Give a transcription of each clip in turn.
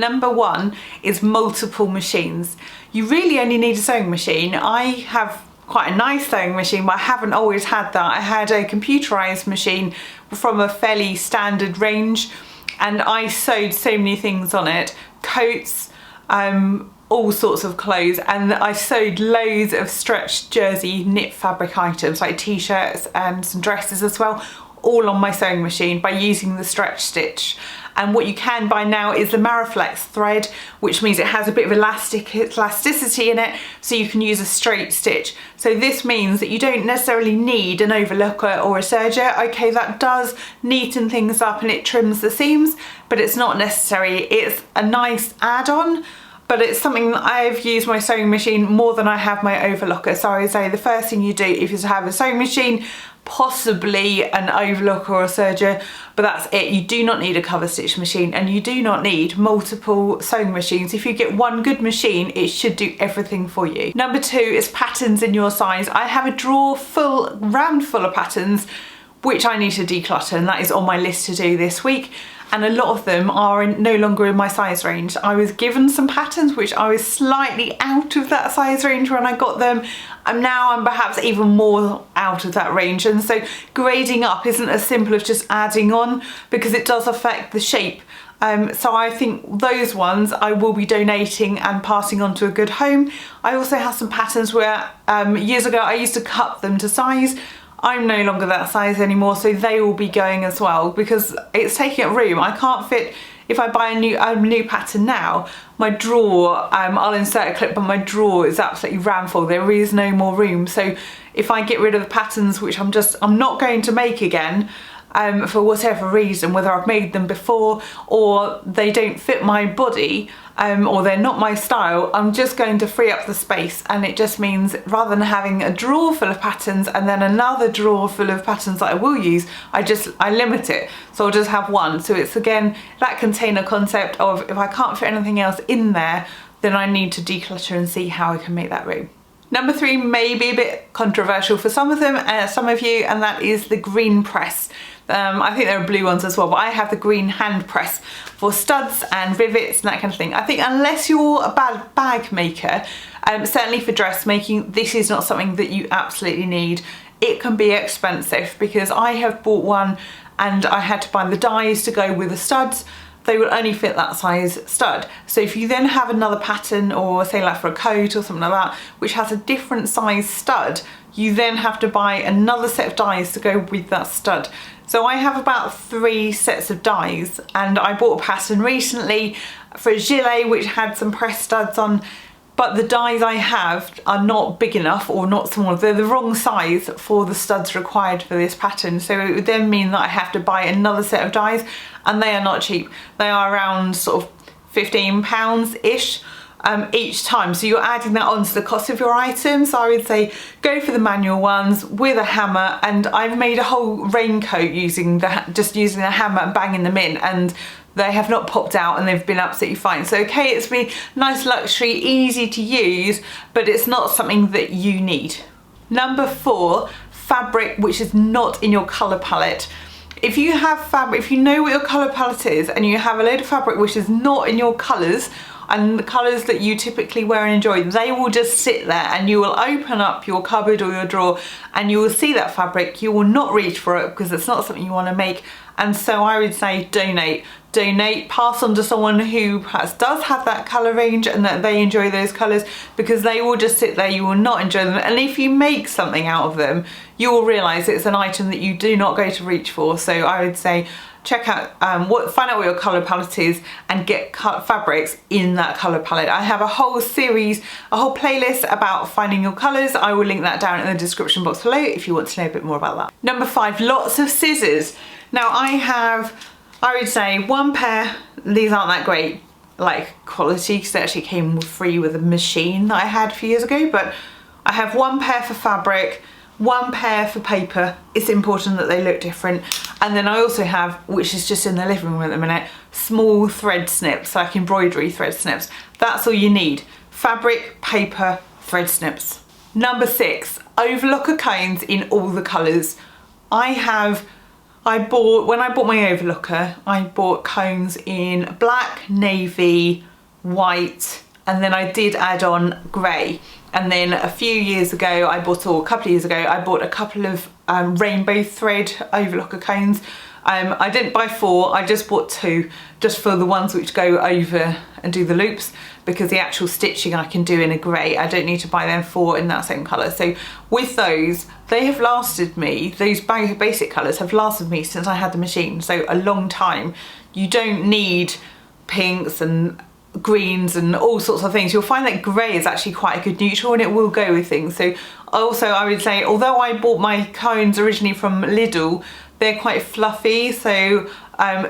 Number 1 is multiple machines. You really only need a sewing machine. I have quite a nice sewing machine, but I haven't always had that. I had a computerized machine from a fairly standard range, and I sewed so many things on it. Coats, all sorts of clothes, and I sewed loads of stretched jersey knit fabric items like t-shirts and some dresses as well, all on my sewing machine by using the stretch stitch. And what you can buy now is the Mariflex thread, which means it has a bit of elasticity in it, so you can use a straight stitch. So this means that you don't necessarily need an overlocker or a serger. Okay, that does neaten things up and it trims the seams, but it's not necessary. It's a nice add-on, but it's something that I've used my sewing machine more than I have my overlocker. So I would say the first thing you do if you have a sewing machine, possibly an overlocker or a serger, but that's it. You do not need a cover stitch machine, and you do not need multiple sewing machines. If you get one good machine, it should do everything for you. Number 2 is patterns in your size. I have a drawer rammed full of patterns which I need to declutter, and that is on my list to do this week. And a lot of them are no longer in my size range. I was given some patterns which I was slightly out of that size range when I got them, and now I'm perhaps even more out of that range. And so grading up isn't as simple as just adding on, because it does affect the shape. So I think those ones I will be donating and passing on to a good home. I also have some patterns where years ago I used to cut them to size. I'm no longer that size anymore, so they will be going as well, because it's taking up room. I can't fit, if I buy a new pattern now, my drawer, I'll insert a clip, but my drawer is absolutely rammed full. There is no more room. So if I get rid of the patterns which I'm not going to make again, for whatever reason, whether I've made them before or they don't fit my body, or they're not my style, I'm just going to free up the space. And it just means rather than having a drawer full of patterns and then another drawer full of patterns that I will use, I limit it. So I'll just have one. So it's again that container concept of, if I can't fit anything else in there, then I need to declutter and see how I can make that room. Number 3 may be a bit controversial for some of you, and that is the green press. I think there are blue ones as well, but I have the green hand press for studs and rivets and that kind of thing. I think unless you're a bag maker, certainly for dressmaking, this is not something that you absolutely need. It can be expensive, because I have bought one and I had to buy the dies to go with the studs. They will only fit that size stud. So if you then have another pattern, or say like for a coat or something like that, which has a different size stud, you then have to buy another set of dies to go with that stud. So I have about 3 sets of dies, and I bought a pattern recently for a gilet which had some pressed studs on, but the dies I have are not big enough or not small. They're the wrong size for the studs required for this pattern. So it would then mean that I have to buy another set of dies, and they are not cheap. They are around sort of £15-ish. Each time, so you're adding that on to the cost of your item. So I would say go for the manual ones with a hammer, and I've made a whole raincoat just using a hammer and banging them in, and they have not popped out and they've been absolutely fine. So okay, it's been nice luxury, easy to use, but it's not something that you need. Number 4, fabric which is not in your colour palette. If you have fabric, if you know what your colour palette is, and you have a load of fabric which is not in your colours, and the colours that you typically wear and enjoy, they will just sit there, and you will open up your cupboard or your drawer and you will see that fabric. You will not reach for it because it's not something you want to make. And so I would say donate, pass on to someone who perhaps does have that colour range and that they enjoy those colours, because they will just sit there, you will not enjoy them. And if you make something out of them, you will realise it's an item that you do not go to reach for. So I would say check out, find out what your colour palette is and get fabrics in that colour palette. I have a whole series, a whole playlist about finding your colours. I will link that down in the description box below if you want to know a bit more about that. Number 5, lots of scissors. Now I would say 1 pair, these aren't that great like quality because they actually came free with a machine that I had a few years ago, but I have 1 pair for fabric, 1 pair for paper. It's important that they look different. And then I also have, which is just in the living room at the minute, small thread snips, like embroidery thread snips. That's all you need. Fabric, paper, thread snips. Number 6, overlocker cones in all the colours. I when I bought my Overlocker, I bought cones in black, navy, white, and then I did add on grey. And then a few years ago, or a couple of years ago, I bought a couple of rainbow thread Overlocker cones. I didn't buy 4, I just bought 2, just for the ones which go over and do the loops, because the actual stitching I can do in a grey. I don't need to buy them 4 in that same colour. So with those, they have lasted me, those basic colours have lasted me since I had the machine, so a long time. You don't need pinks and greens and all sorts of things. You'll find that grey is actually quite a good neutral, and it will go with things. So also I would say, although I bought my cones originally from Lidl, they're quite fluffy, so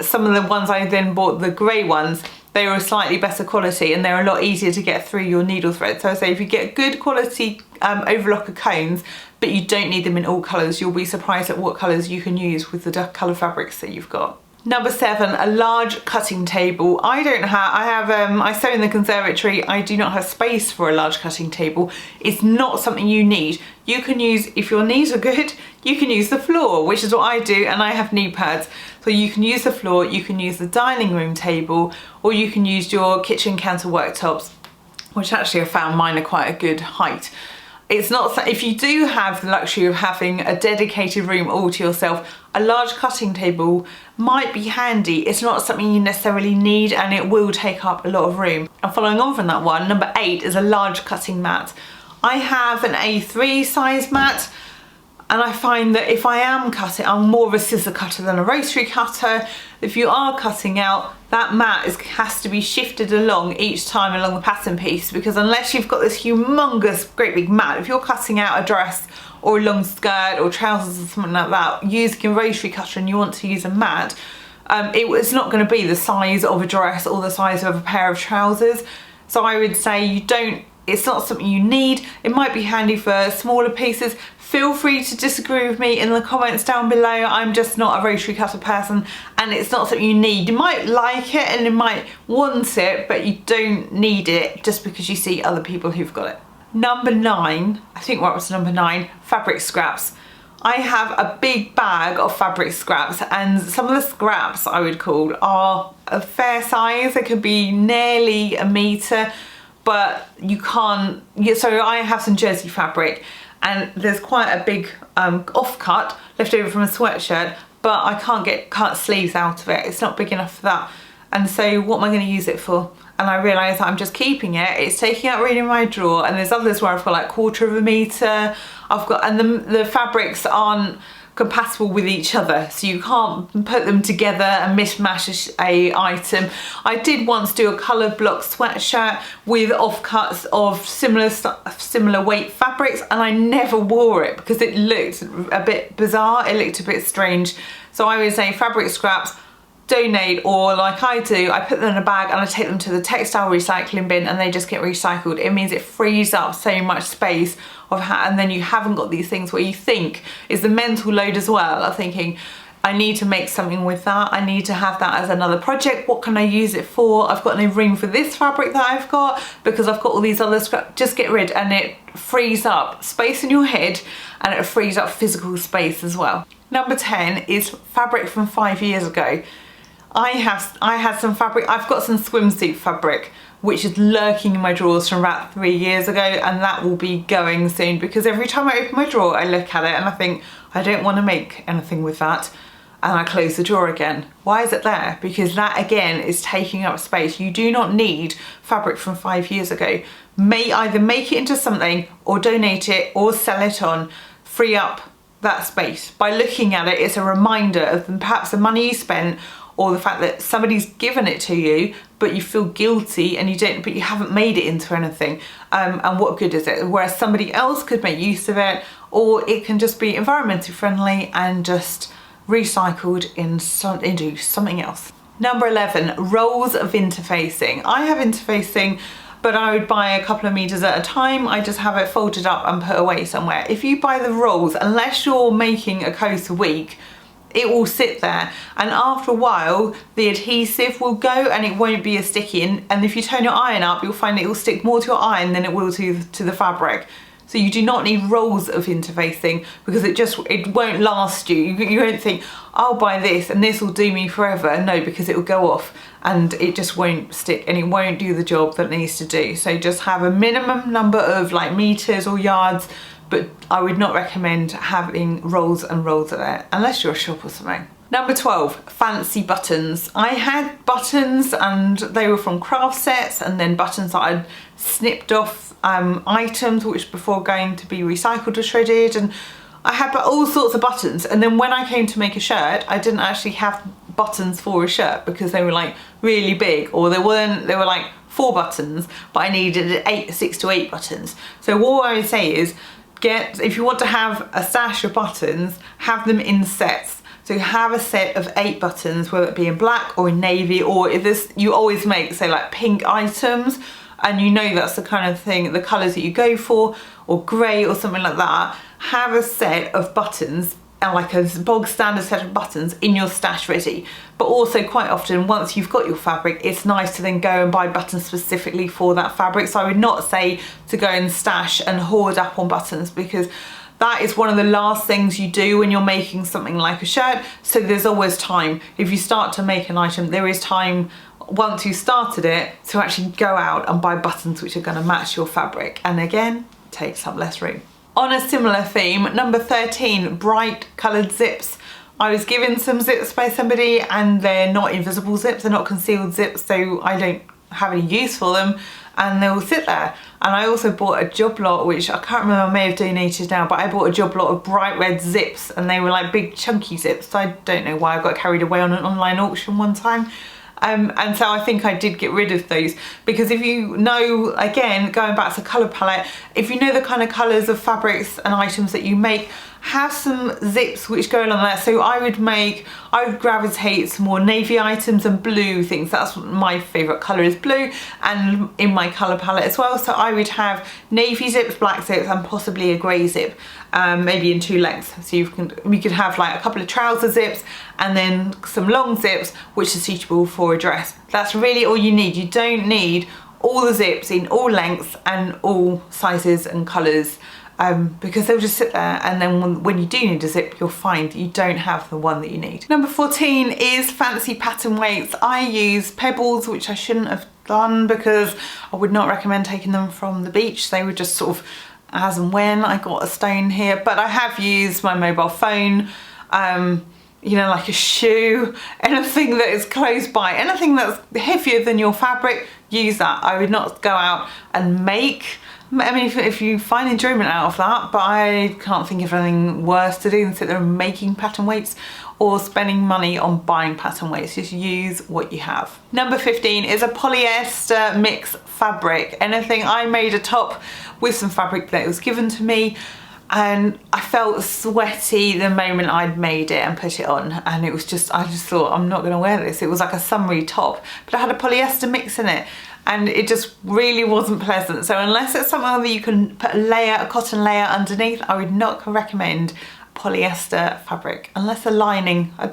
some of the ones I then bought, the grey ones, they were slightly better quality and they're a lot easier to get through your needle thread. So I say if you get good quality Overlocker cones, but you don't need them in all colours, you'll be surprised at what colours you can use with the colour fabrics that you've got. Number 7, a large cutting table. I sew in the conservatory. I do not have space for a large cutting table. It's not something you need. You can use, if your knees are good, you can use the floor, which is what I do, and I have knee pads. So you can use the floor, you can use the dining room table, or you can use your kitchen counter worktops, which actually I found mine are quite a good height. It's not, if you do have the luxury of having a dedicated room all to yourself, a large cutting table might be handy. It's not something you necessarily need, and it will take up a lot of room. And following on from that one, number 8 is a large cutting mat. I have an A3 size mat, and I find that if I am cutting, I'm more of a scissor cutter than a rotary cutter. If you are cutting out, that mat has to be shifted along each time along the pattern piece, because unless you've got this humongous great big mat, if you're cutting out a dress or a long skirt or trousers or something like that using a rotary cutter and you want to use a mat, it's not going to be the size of a dress or the size of a pair of trousers. So I would say it's not something you need. It might be handy for smaller pieces. Feel free to disagree with me in the comments down below. I'm just not a rotary cutter person, and it's not something you need. You might like it and you might want it, but you don't need it just because you see other people who've got it. Number 9, I think what was number 9, fabric scraps. I have a big bag of fabric scraps, and some of the scraps I would call are a fair size. They could be nearly a metre, but you can't, so I have some jersey fabric, and there's quite a big offcut left over from a sweatshirt, but I can't cut sleeves out of it. It's not big enough for that. And so what am I going to use it for? And I realise that I'm just keeping it. It's taking up room in my drawer, and there's others where I've got like 1/4 of a metre. And the fabrics aren't compatible with each other, so you can't put them together and mishmash a item. I did once do a coloured block sweatshirt with offcuts of similar weight fabrics, and I never wore it because it looked a bit bizarre. It looked a bit strange. So I would say fabric scraps, donate, or like I do, I put them in a bag and I take them to the textile recycling bin and they just get recycled. It means it frees up so much space and then you haven't got these things where you think is the mental load as well of thinking, I need to make something with that, I need to have that as another project, what can I use it for? I've got no room for this fabric that I've got because I've got all these other scraps. Just get rid, and it frees up space in your head and it frees up physical space as well. Number 10 is fabric from 5 years ago. I had some fabric, I've got some swimsuit fabric which is lurking in my drawers from about 3 years ago, and that will be going soon because every time I open my drawer I look at it and I think I don't want to make anything with that, and I close the drawer again. Why is it there? Because that again is taking up space. You do not need fabric from 5 years ago. Either make it into something or donate it or sell it on, free up that space. By looking at it, it's a reminder of perhaps the money you spent, or the fact that somebody's given it to you but you feel guilty and but you haven't made it into anything, and what good is it? Whereas somebody else could make use of it, or it can just be environmentally friendly and just recycled into something else. Number 11, rolls of interfacing. I have interfacing, but I would buy a couple of meters at a time. I just have it folded up and put away somewhere. If you buy the rolls, unless you're making a coat a week, it will sit there, and after a while the adhesive will go and it won't be as sticky, and if you turn your iron up you'll find it will stick more to your iron than it will to the fabric. So you do not need rolls of interfacing, because it won't last you. You won't think, I'll buy this and this will do me forever. No, because it will go off and it just won't stick and it won't do the job that it needs to do. So just have a minimum number of like meters or yards, but I would not recommend having rolls and rolls of it unless you're a shop or something. Number 12, fancy buttons. I had buttons and they were from craft sets, and then buttons that I'd snipped off items which before going to be recycled or shredded, and I had all sorts of buttons. And then when I came to make a shirt, I didn't actually have buttons for a shirt because they were like really big, or they were like 4 buttons, but I needed 6 to 8 buttons. So what I would say is, if you want to have a stash of buttons, have them in sets. So have a set of 8 buttons, whether it be in black or in navy, or if this, you always make, say, like pink items, and you know that's the kind of thing, the colours that you go for, or grey or something like that. Have a set of buttons, and like a bog standard set of buttons in your stash ready. But also quite often, once you've got your fabric, it's nice to then go and buy buttons specifically for that fabric. So I would not say to go and stash and hoard up on buttons, because that is one of the last things you do when you're making something like a shirt. So there's always time. If you start to make an item, there is time once you started it to actually go out and buy buttons which are going to match your fabric. And again, takes up less room. On a similar theme, number 13, bright coloured zips. I was given some zips by somebody and they're not invisible zips, they're not concealed zips, so I don't have any use for them, and they will sit there. And I also bought a job lot, which I can't remember, I may have donated now, but I bought a job lot of bright red zips, and they were like big chunky zips. So I don't know why I got carried away on an online auction one time. And so I think I did get rid of those, because if you know, again, going back to colour palette, if you know the kind of colours of fabrics and items that you make, have some zips which go along that. So I would gravitate to more navy items and blue things. That's my favourite colour, is blue, and in my colour palette as well. So I would have navy zips, black zips, and possibly a grey zip, maybe in 2 lengths. So we could have like a couple of trouser zips and then some long zips which are suitable for a dress. That's really all you need. You don't need all the zips in all lengths and all sizes and colours. Because they'll just sit there, and then when you do need a zip, you'll find that you don't have the one that you need. Number 14 is fancy pattern weights. I use pebbles, which I shouldn't have done because I would not recommend taking them from the beach. They were just sort of as and when I got a stone here, but I have used my mobile phone, you know, like a shoe, anything that is close by, anything that's heavier than your fabric, use that. I would not go out and make, I mean, if you find enjoyment out of that, but I can't think of anything worse to do than sit there and making pattern weights or spending money on buying pattern weights. Just use what you have. Number 15 is a polyester mix fabric. Anything, I made a top with some fabric that was given to me, and I felt sweaty the moment I'd made it and put it on, and it was just, I just thought, I'm not gonna wear this. It was like a summery top, but it had a polyester mix in it, and it just really wasn't pleasant. So unless it's something that you can put a cotton layer underneath, I would not recommend polyester fabric, unless a lining. I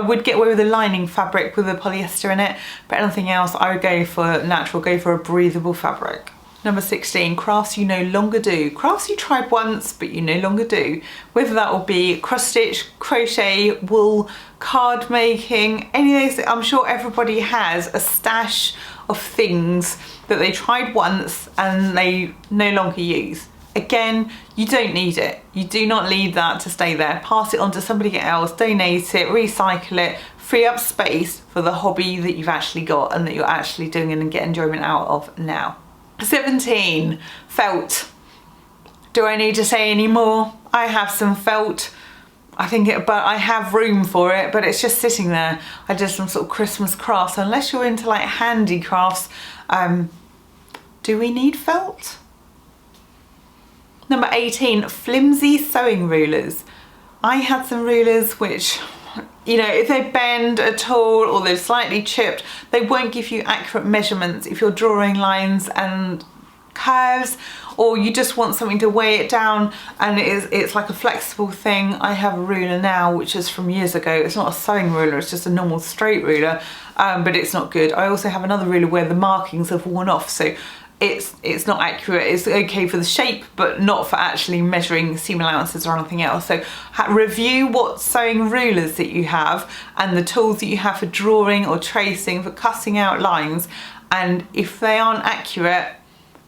would get away with a lining fabric with a polyester in it, but anything else I would go for natural, go for a breathable fabric. Number 16, crafts you no longer do. Crafts you tried once, but you no longer do. Whether that will be cross stitch, crochet, wool, card making, any of those. I'm sure everybody has a stash of things that they tried once and they no longer use. Again, you don't need it. You do not need that to stay there. Pass it on to somebody else, donate it, recycle it, free up space for the hobby that you've actually got and that you're actually doing and get enjoyment out of now. 17, felt. Do I need to say any more? I have some felt. But I have room for it, but it's just sitting there. I did some sort of Christmas crafts. Unless you're into like handicrafts, do we need felt? Number 18, flimsy sewing rulers. I had some rulers which, you know, if they bend at all or they're slightly chipped, they won't give you accurate measurements if you're drawing lines and curves, or you just want something to weigh it down, and it's like a flexible thing. I have a ruler now which is from years ago. It's not a sewing ruler, it's just a normal straight ruler, but it's not good. I also have another ruler where the markings have worn off, so it's not accurate. It's okay for the shape, but not for actually measuring seam allowances or anything else. So review what sewing rulers that you have and the tools that you have for drawing or tracing, for cutting out lines, and if they aren't accurate,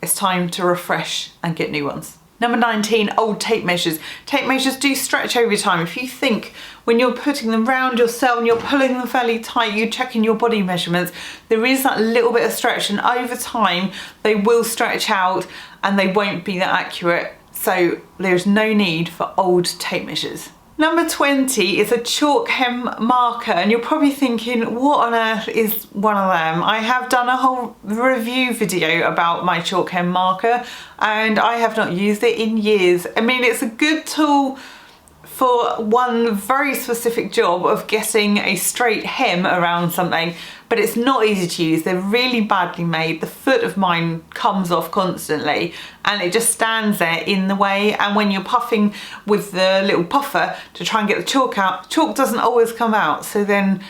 it's time to refresh and get new ones. Number 19, old tape measures. Tape measures do stretch over time. If you think when you're putting them round yourself and you're pulling them fairly tight, you're checking your body measurements, there is that little bit of stretch, and over time they will stretch out and they won't be that accurate. So there's no need for old tape measures. Number 20 is a chalk hem marker, and you're probably thinking, what on earth is one of them? I have done a whole review video about my chalk hem marker and I have not used it in years. I mean, it's a good tool for one very specific job of getting a straight hem around something, but it's not easy to use. They're really badly made. The foot of mine comes off constantly and it just stands there in the way, and when you're puffing with the little puffer to try and get the chalk out, chalk doesn't always come out. So then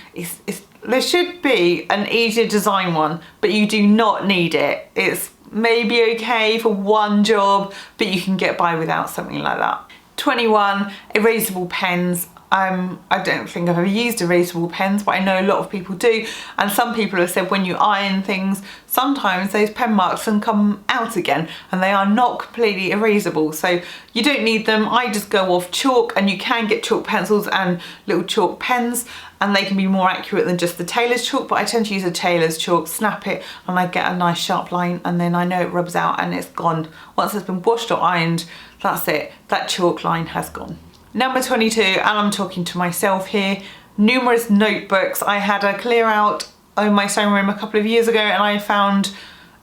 there should be an easier design one, but you do not need it. It's maybe okay for one job, but you can get by without something like that. 21, erasable pens. I don't think I've ever used erasable pens, but I know a lot of people do, and some people have said when you iron things, sometimes those pen marks can come out again and they are not completely erasable, so you don't need them. I just go off chalk, and you can get chalk pencils and little chalk pens, and they can be more accurate than just the tailor's chalk, but I tend to use a tailor's chalk, snap it, and I get a nice sharp line, and then I know it rubs out and it's gone. Once it's been washed or ironed, that's it, that chalk line has gone. Number 22, and I'm talking to myself here, numerous notebooks. I had a clear out in my sewing room a couple of years ago and I found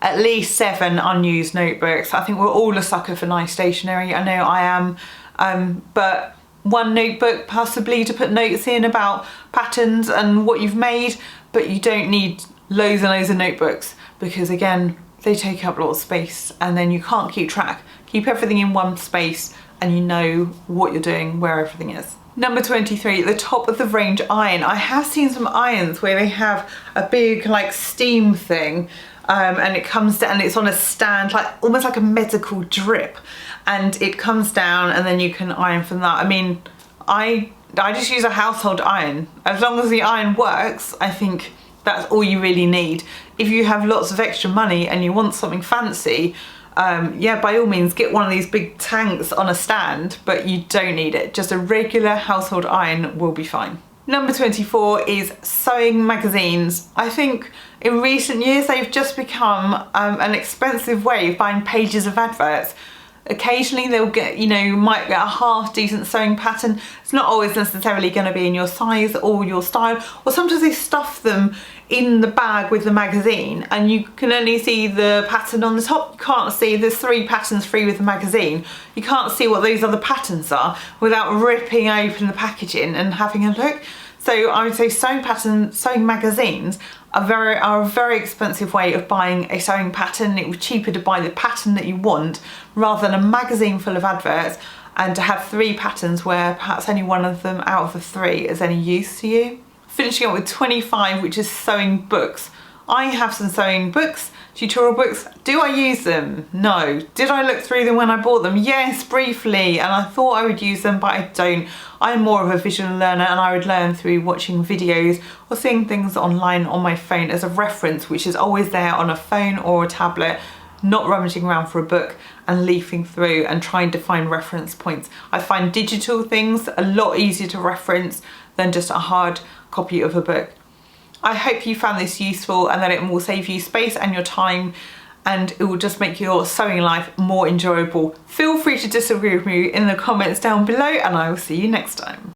at least 7 unused notebooks. I think we're all a sucker for nice stationery. I know I am, but one notebook possibly to put notes in about patterns and what you've made, but you don't need loads and loads of notebooks, because again, they take up a lot of space and then you can't keep track. Keep everything in one space and you know what you're doing, where everything is. Number 23, the top of the range iron. I have seen some irons where they have a big like steam thing, and it comes down, it's on a stand, like almost like a medical drip, and it comes down and then you can iron from that. I mean, I just use a household iron. As long as the iron works, I think that's all you really need. If you have lots of extra money and you want something fancy, yeah, by all means get one of these big tanks on a stand, but you don't need it. Just a regular household iron will be fine. Number 24 is sewing magazines. I think in recent years they've just become an expensive way of buying pages of adverts. Occasionally they'll get, you know, you might get a half decent sewing pattern. It's not always necessarily going to be in your size or your style, or sometimes they stuff them in the bag with the magazine and you can only see the pattern on the top. You can't see, there's 3 patterns free with the magazine. You can't see what those other patterns are without ripping open the packaging and having a look. So I would say sewing magazines are a very expensive way of buying a sewing pattern. It was cheaper to buy the pattern that you want rather than a magazine full of adverts, and to have 3 patterns where perhaps only one of them out of the 3 is any use to you. Finishing up with 25, which is sewing books. I have some sewing books, tutorial books. Do I use them? No. Did I look through them when I bought them? Yes, briefly, and I thought I would use them, but I don't. I'm more of a visual learner and I would learn through watching videos or seeing things online on my phone as a reference, which is always there on a phone or a tablet, not rummaging around for a book and leafing through and trying to find reference points. I find digital things a lot easier to reference than just a hard copy of a book. I hope you found this useful and that it will save you space and your time, and it will just make your sewing life more enjoyable. Feel free to disagree with me in the comments down below, and I will see you next time.